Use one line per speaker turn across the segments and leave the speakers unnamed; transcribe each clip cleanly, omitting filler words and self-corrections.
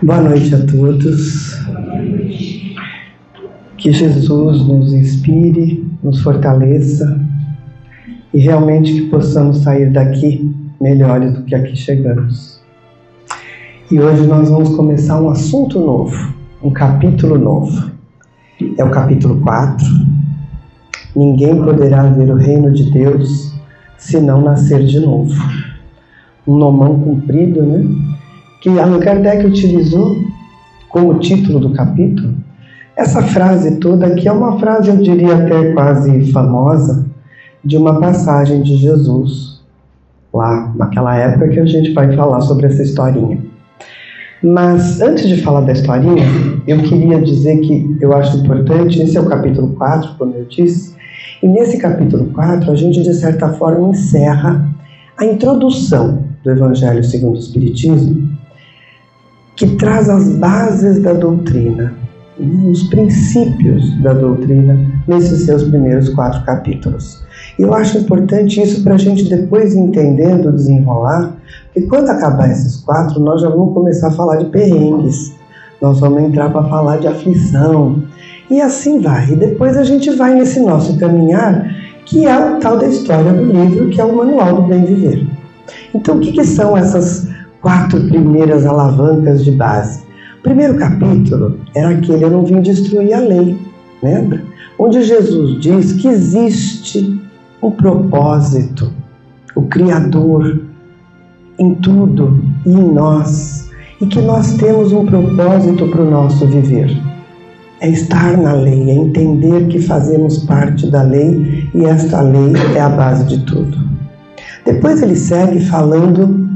Boa noite a todos. Que Jesus nos inspire, nos fortaleça e realmente que possamos sair daqui melhores do que aqui chegamos. E hoje nós vamos começar um assunto novo, um capítulo novo. É o capítulo 4. Ninguém poderá ver o reino de Deus se não nascer de novo. Um nomão comprido, né? Que Allan Kardec utilizou como título do capítulo. Essa frase toda aqui é uma frase, eu diria até quase famosa, de uma passagem de Jesus, lá naquela época que a gente vai falar sobre essa historinha. Mas antes de falar da historinha, eu queria dizer que eu acho importante, esse é o capítulo 4, como eu disse, e nesse capítulo 4 a gente de certa forma encerra a introdução do Evangelho segundo o Espiritismo, que traz as bases da doutrina, os princípios da doutrina nesses seus primeiros 4 capítulos. E eu acho importante isso para a gente depois ir entendendo, desenrolar, porque quando acabar esses 4, nós já vamos começar a falar de perrengues, nós vamos entrar para falar de aflição, e assim vai. E depois a gente vai nesse nosso caminhar, que é o tal da história do livro, que é o Manual do Bem Viver. Então, o que são essas 4 primeiras alavancas de base? O primeiro capítulo era aquele, eu não vim destruir a lei, lembra? Onde Jesus diz que existe um propósito, o Criador em tudo e em nós, e que nós temos um propósito para o nosso viver. É estar na lei, é entender que fazemos parte da lei e esta lei é a base de tudo. Depois ele segue falando,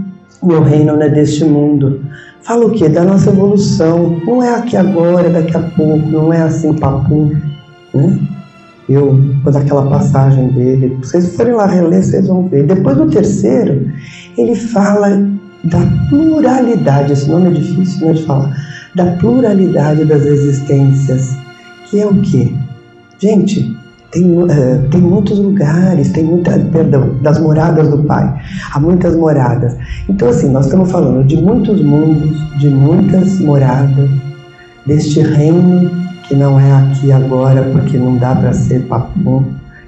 meu reino não é deste mundo. Fala o quê? Da nossa evolução. Não é aqui agora, daqui a pouco, não é assim papum, né? Quando aquela passagem dele, se vocês forem lá reler, vocês vão ver. Depois do terceiro, ele fala da pluralidade, esse nome é difícil, né, de falar, da pluralidade das existências, que é o quê? Gente, tem muitos lugares, das moradas do Pai, há muitas moradas. Então assim, nós estamos falando de muitos mundos, de muitas moradas, deste reino que não é aqui agora, porque não dá para ser papum,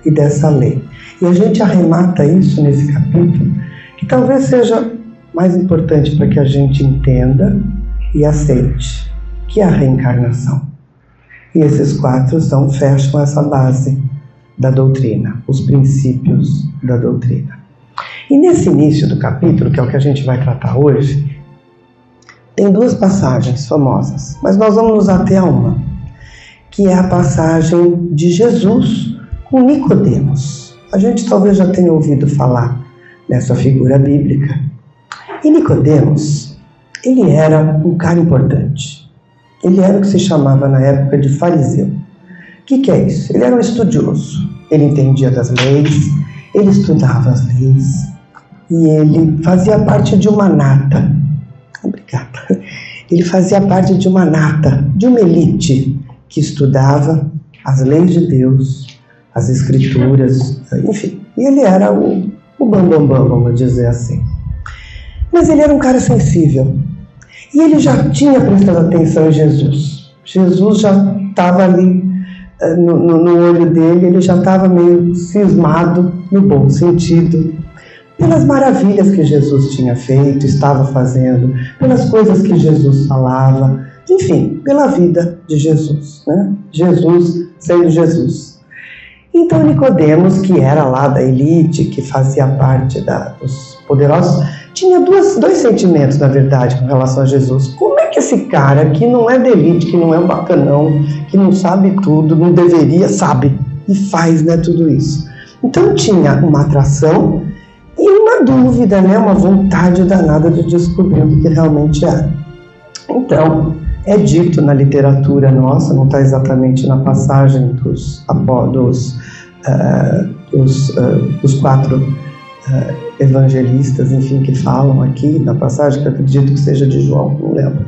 e dessa lei. E a gente arremata isso nesse capítulo, que talvez seja mais importante para que a gente entenda e aceite, que é a reencarnação. E esses 4 fecham essa base da doutrina, os princípios da doutrina. E nesse início do capítulo, que é o que a gente vai tratar hoje, tem 2 passagens famosas, mas nós vamos nos ater a uma, que é a passagem de Jesus com Nicodemos. A gente talvez já tenha ouvido falar nessa figura bíblica. E Nicodemos, ele era um cara importante. Ele era o que se chamava na época de fariseu. O que é isso? Ele era um estudioso. Ele entendia das leis, ele estudava as leis e ele fazia parte de uma nata. Obrigada. Ele fazia parte de uma nata, de uma elite que estudava as leis de Deus, as escrituras, enfim. E ele era o bambambam, vamos dizer assim. Mas ele era um cara sensível. E ele já tinha prestado atenção em Jesus. Jesus já estava ali no olho dele, ele já estava meio cismado, no bom sentido, pelas maravilhas que Jesus tinha feito, estava fazendo, pelas coisas que Jesus falava, enfim, pela vida de Jesus, né? Jesus sendo Jesus. Então Nicodemos, que era lá da elite, que fazia parte dos poderosos, tinha dois sentimentos, na verdade, com relação a Jesus. Como é que esse cara, que não é da elite, que não é um bacanão, que não sabe tudo, não deveria, sabe, e faz, né, tudo isso? Então tinha uma atração e uma dúvida, né, uma vontade danada de descobrir o que realmente era. Então, é dito na literatura nossa, não está exatamente na passagem dos 4 evangelistas, enfim, que falam aqui na passagem, que eu acredito que seja de João, não lembro.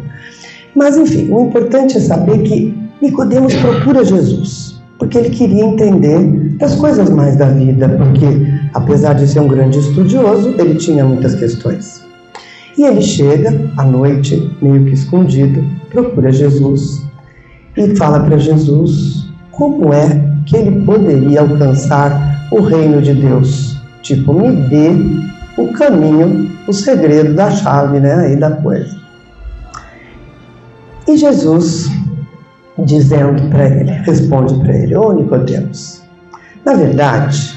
Mas, enfim, o importante é saber que Nicodemos procura Jesus, porque ele queria entender das coisas mais da vida, porque, apesar de ser um grande estudioso, ele tinha muitas questões. E ele chega à noite, meio que escondido, procura Jesus e fala para Jesus como é que ele poderia alcançar o reino de Deus. Tipo, me dê o caminho, o segredo da chave, né, aí da coisa. E Jesus, dizendo para ele, responde para ele: ô Nicodemos, na verdade,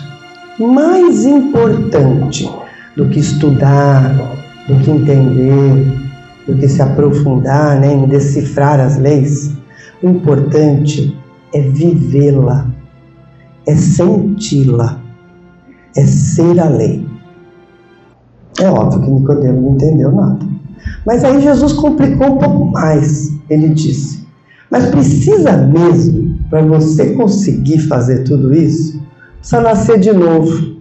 mais importante do que estudar, do que entender, do que se aprofundar, né, em decifrar as leis, o importante é vivê-la, é senti-la, é ser a lei. É óbvio que Nicodemo não entendeu nada. Mas aí Jesus complicou um pouco mais. Ele disse: mas precisa mesmo, para você conseguir fazer tudo isso, precisa nascer de novo.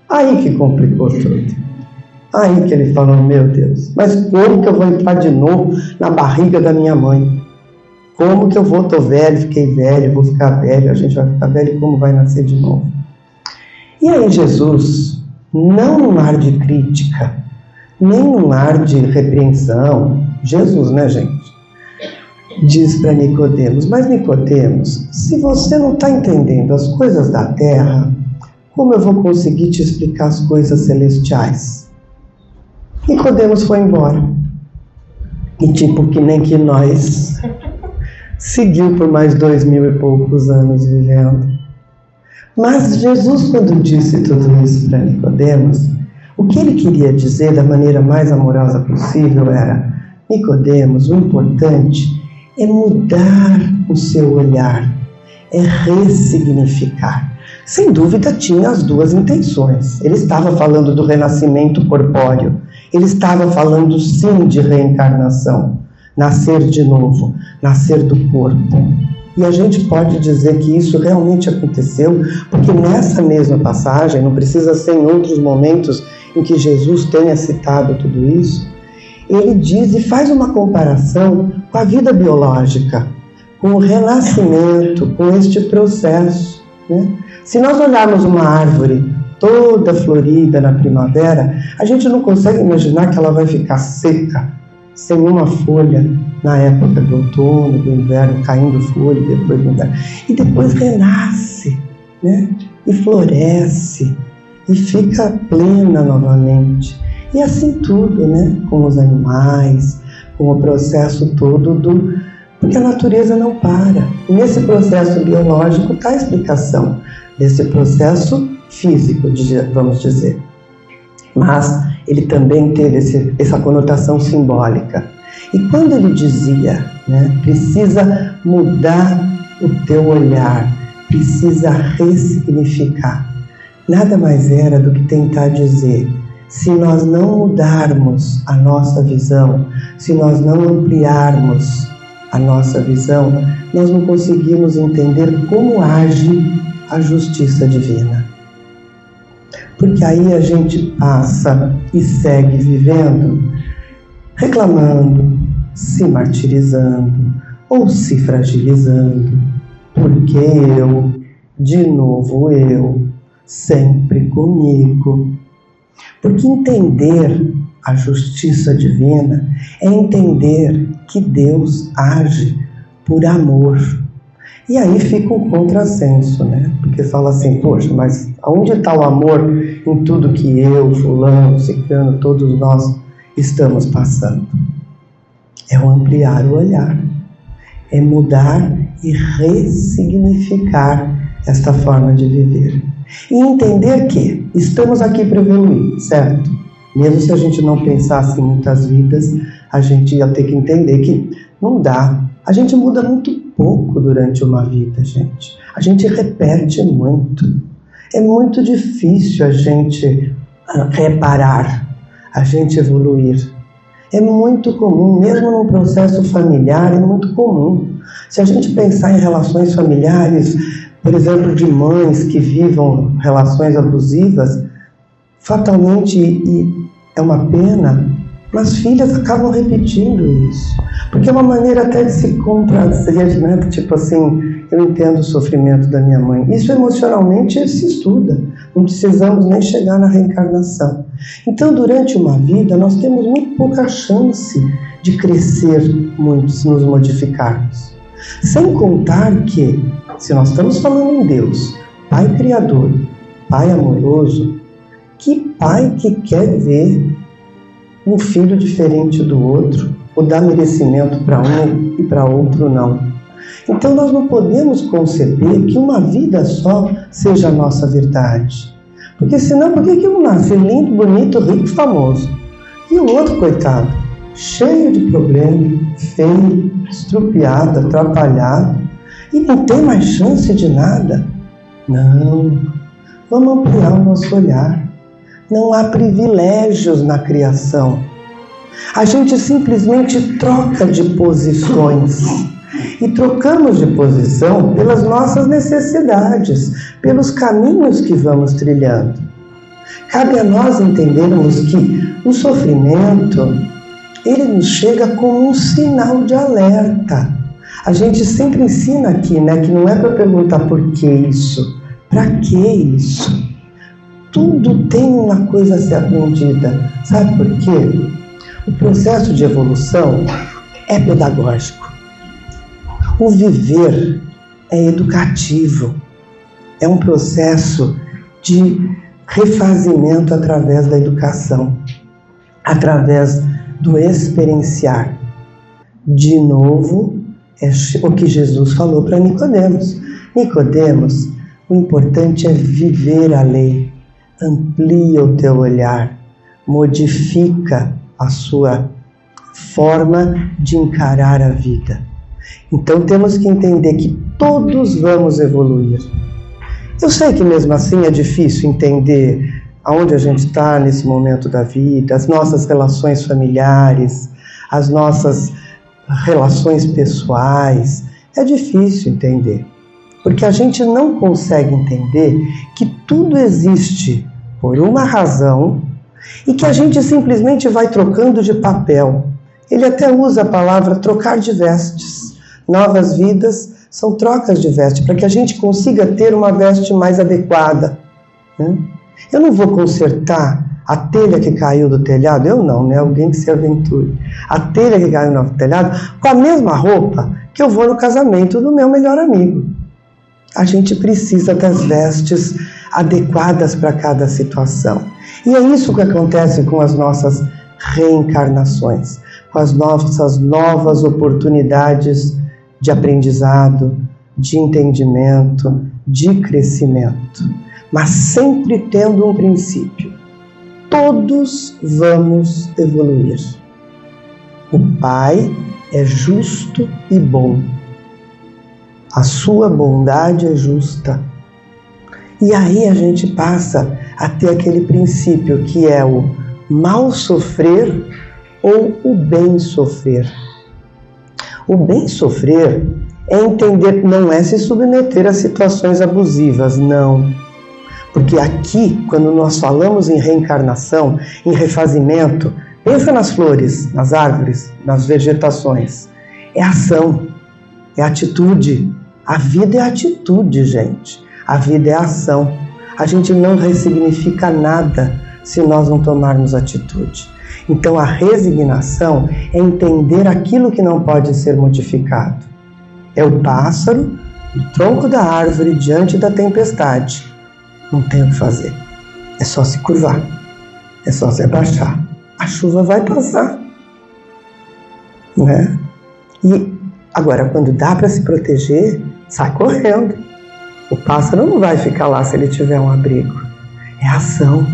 Aí que complicou tudo. Aí que ele falou: meu Deus, mas como que eu vou entrar de novo na barriga da minha mãe? Como que eu vou? Tô velho, fiquei velho, vou ficar velho, a gente vai ficar velho, como vai nascer de novo? E aí Jesus, não num ar de crítica, nem num ar de repreensão, Jesus, né, gente? Diz para Nicodemos: mas Nicodemos, se você não está entendendo as coisas da terra, como eu vou conseguir te explicar as coisas celestiais? Nicodemos foi embora. E tipo que nem que nós, seguiu por mais 2000 e poucos anos vivendo. Mas Jesus, quando disse tudo isso para Nicodemos, o que ele queria dizer da maneira mais amorosa possível era: Nicodemos, o importante é mudar o seu olhar, é ressignificar. Sem dúvida tinha as duas intenções. Ele estava falando do renascimento corpóreo, ele estava falando sim de reencarnação, nascer de novo, nascer do corpo. E a gente pode dizer que isso realmente aconteceu, porque nessa mesma passagem, não precisa ser em outros momentos em que Jesus tenha citado tudo isso, ele diz e faz uma comparação com a vida biológica, com o renascimento, com este processo, né? Se nós olharmos uma árvore toda florida na primavera, a gente não consegue imaginar que ela vai ficar seca, sem uma folha, na época do outono, do inverno, caindo folha, depois do inverno. E depois renasce, né? E floresce, e fica plena novamente. E assim tudo, né? Com os animais, com o processo todo do... Porque a natureza não para. E nesse processo biológico está a explicação desse processo físico, vamos dizer. Mas ele também teve essa conotação simbólica. E quando ele dizia, né, precisa mudar o teu olhar, precisa ressignificar, nada mais era do que tentar dizer: se nós não mudarmos a nossa visão, se nós não ampliarmos a nossa visão, nós não conseguimos entender como age a justiça divina. Porque aí a gente passa e segue vivendo, reclamando, se martirizando ou se fragilizando. Porque eu, de novo eu, sempre comigo. Porque entender a justiça divina é entender que Deus age por amor. E aí fica um contrassenso, né? Porque fala assim: poxa, mas aonde está o amor em tudo que eu, fulano, ciclano, todos nós estamos passando? É o ampliar o olhar, é mudar e ressignificar esta forma de viver. E entender que estamos aqui para evoluir, certo? Mesmo se a gente não pensasse em muitas vidas, a gente ia ter que entender que não dá. A gente muda muito pouco durante uma vida, gente. A gente repete muito. É muito difícil a gente reparar, a gente evoluir. É muito comum, mesmo num processo familiar, é muito comum. Se a gente pensar em relações familiares, por exemplo, de mães que vivam relações abusivas, fatalmente, e é uma pena, mas filhas acabam repetindo isso. Porque é uma maneira até de se contradizer, né? Tipo assim, eu entendo o sofrimento da minha mãe. Isso emocionalmente se estuda. Não precisamos nem chegar na reencarnação. Então, durante uma vida, nós temos muito pouca chance de crescer muito, se nos modificarmos. Sem contar que, se nós estamos falando em Deus, Pai Criador, Pai amoroso, que pai que quer ver um filho diferente do outro, ou dar merecimento para um e para outro não? Então nós não podemos conceber que uma vida só seja a nossa verdade. Porque senão, por que um nasce lindo, bonito, rico, famoso? E o outro, coitado, cheio de problema, feio, estrupiado, atrapalhado, e não tem mais chance de nada? Não, vamos ampliar o nosso olhar. Não há privilégios na criação. A gente simplesmente troca de posições. E trocamos de posição pelas nossas necessidades, pelos caminhos que vamos trilhando. Cabe a nós entendermos que o sofrimento, ele nos chega como um sinal de alerta. A gente sempre ensina aqui, que não é para perguntar por que isso, para que isso. Tudo tem uma coisa a ser aprendida. Sabe por quê? O processo de evolução é pedagógico. O viver é educativo. É um processo de refazimento através da educação, através do experienciar. De novo, é o que Jesus falou para Nicodemos. Nicodemos, o importante é viver a lei. Amplia o teu olhar, modifica a sua forma de encarar a vida. Então temos que entender que todos vamos evoluir. Eu sei que mesmo assim é difícil entender aonde a gente está nesse momento da vida, as nossas relações familiares, as nossas relações pessoais. É difícil entender, porque a gente não consegue entender que tudo existe por uma razão e que a gente simplesmente vai trocando de papel. Ele até usa a palavra trocar de vestes. Novas vidas são trocas de veste, para que a gente consiga ter uma veste mais adequada. Eu não vou consertar a telha que caiu do telhado, eu não, alguém que se aventure. A telha que caiu no telhado com a mesma roupa que eu vou no casamento do meu melhor amigo. A gente precisa das vestes adequadas para cada situação. E é isso que acontece com as nossas reencarnações, com as nossas novas oportunidades de aprendizado, de entendimento, de crescimento. Mas sempre tendo um princípio. Todos vamos evoluir. O Pai é justo e bom. A sua bondade é justa. E aí a gente passa a ter aquele princípio que é o mal sofrer ou o bem sofrer. O bem sofrer é entender, não é se submeter a situações abusivas, não. Porque aqui, quando nós falamos em reencarnação, em refazimento, pensa nas flores, nas árvores, nas vegetações. É ação, é atitude. A vida é atitude, gente. A vida é ação. A gente não ressignifica nada se nós não tomarmos atitude. Então a resignação é entender aquilo que não pode ser modificado. É o pássaro no tronco da árvore diante da tempestade. Não tem o que fazer. É só se curvar. É só se abaixar. A chuva vai passar. E agora, quando dá para se proteger, sai correndo. O pássaro não vai ficar lá se ele tiver um abrigo. É ação.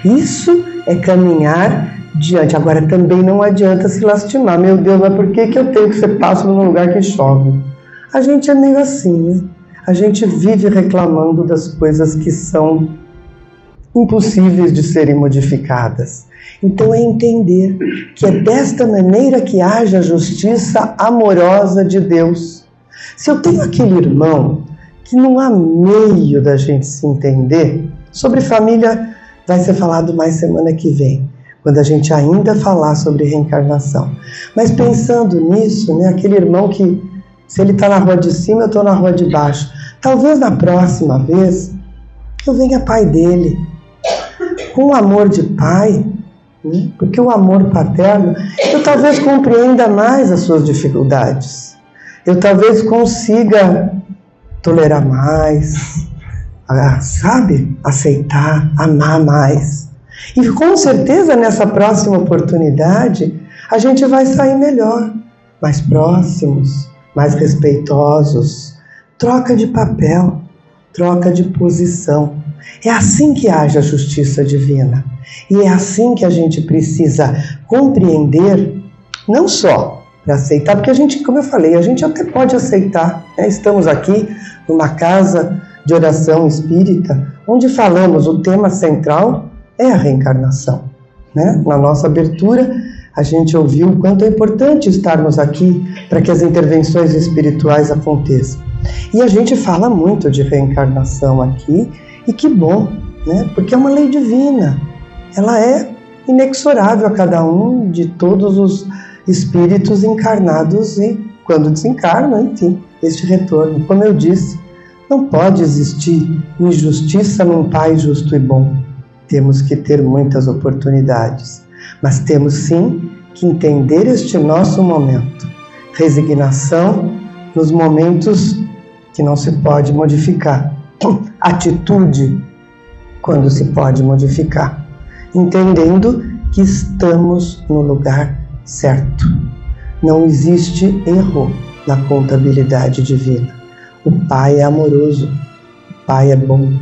Isso é caminhar diante. Agora, também não adianta se lastimar. Meu Deus, mas por que eu tenho que ser pássaro num lugar que chove? A gente é meio assim, A gente vive reclamando das coisas que são impossíveis de serem modificadas. Então é entender que é desta maneira que age a justiça amorosa de Deus. Se eu tenho aquele irmão que não há meio da gente se entender, sobre família vai ser falado mais semana que vem, quando a gente ainda falar sobre reencarnação. Mas pensando nisso, aquele irmão que, se ele está na rua de cima, eu estou na rua de baixo. Talvez na próxima vez eu venha pai dele, com o amor de pai, né? Porque o amor paterno, eu talvez compreenda mais as suas dificuldades, eu talvez consiga tolerar mais, sabe? Aceitar, amar mais. E com certeza nessa próxima oportunidade a gente vai sair melhor, mais próximos, mais respeitosos, troca de papel, troca de posição. É assim que age a justiça divina. E é assim que a gente precisa compreender, não só para aceitar, porque a gente, como eu falei, a gente até pode aceitar, né? Estamos aqui numa casa de oração espírita, onde falamos, o tema central é a reencarnação, né? Na nossa abertura, a gente ouviu o quanto é importante estarmos aqui para que as intervenções espirituais aconteçam. E a gente fala muito de reencarnação aqui, e que bom, né? Porque é uma lei divina, ela é inexorável a cada um de todos os espíritos encarnados e, quando desencarnam, enfim, este retorno. Como eu disse, não pode existir injustiça num Pai justo e bom. Temos que ter muitas oportunidades, mas temos sim que entender este nosso momento. Resignação nos momentos que não se pode modificar. Atitude quando se pode modificar. Entendendo que estamos no lugar certo. Não existe erro na contabilidade divina. O Pai é amoroso, o Pai é bom,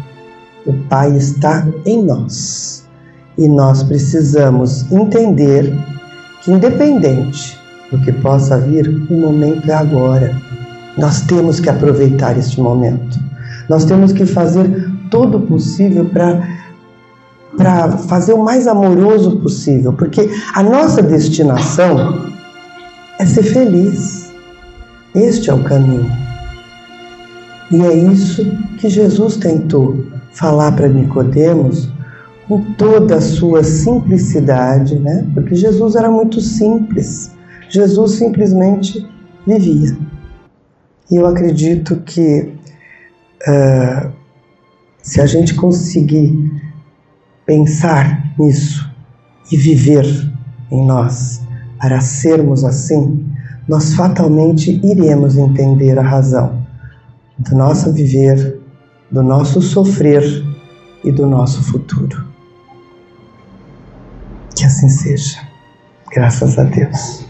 o Pai está em nós. E nós precisamos entender que, independente do que possa vir, o momento é agora. Nós temos que aproveitar este momento. Nós temos que fazer todo o possível para fazer o mais amoroso possível, porque a nossa destinação é ser feliz. Este é o caminho. E é isso que Jesus tentou falar para Nicodemos com toda a sua simplicidade, né? Porque Jesus era muito simples. Jesus simplesmente vivia. E eu acredito que se a gente conseguir pensar nisso e viver em nós para sermos assim, nós fatalmente iremos entender a razão do nosso viver, do nosso sofrer e do nosso futuro. Que assim seja. Graças a Deus.